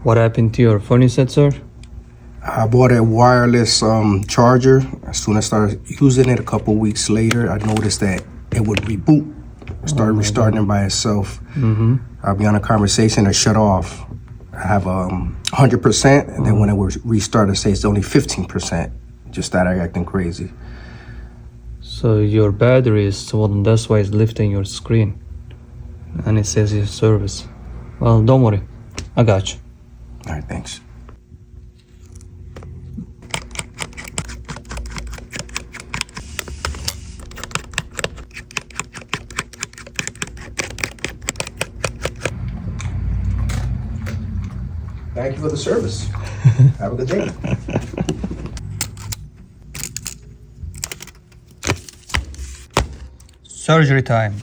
What happened to your phone, you said, sir? I bought a wireless charger. As soon as I started using it a couple weeks later, I noticed that it would reboot. Started restarting it by itself. I'll be on a conversation and shut off. I have 100%, and then when it was restarted, say it's only 15%. Just started acting crazy. So your battery is swollen, that's why it's lifting your screen. And it says your service. Well, don't worry. I got you. All right, thanks. Thank you for the service. Have a good day. Surgery time.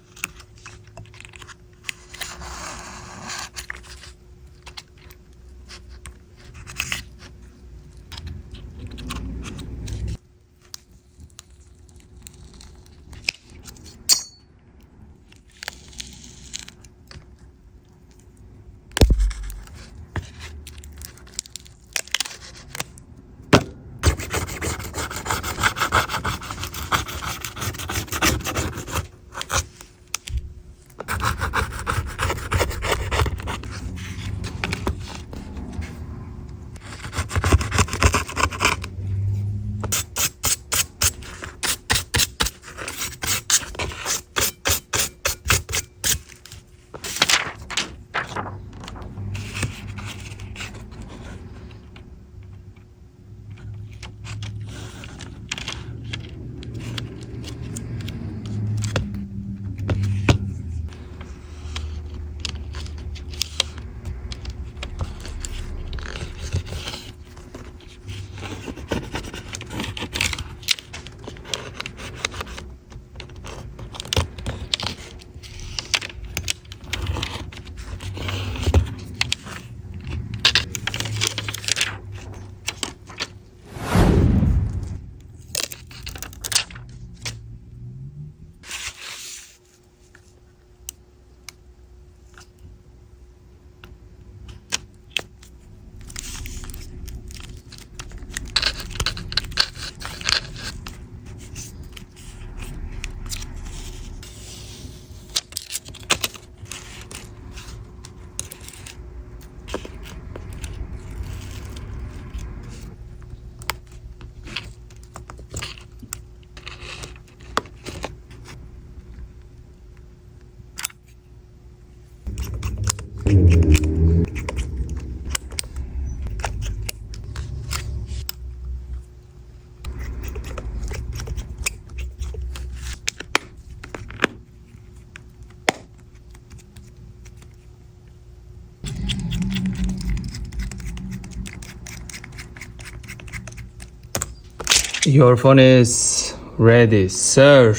Your phone is ready, sir.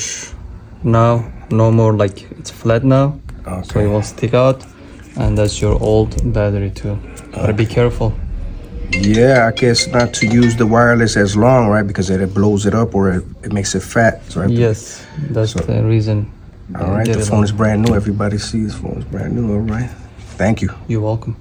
Now, no more like it's flat now. Okay. So it won't stick out. And that's your old battery too. Gotta be careful. Yeah, I guess not to use the wireless as long, right? Because it blows it up or it makes it fat. So Yes, that's the reason. All right, the phone is brand new. Everybody sees the phone is brand new. All right. Thank you. You're welcome.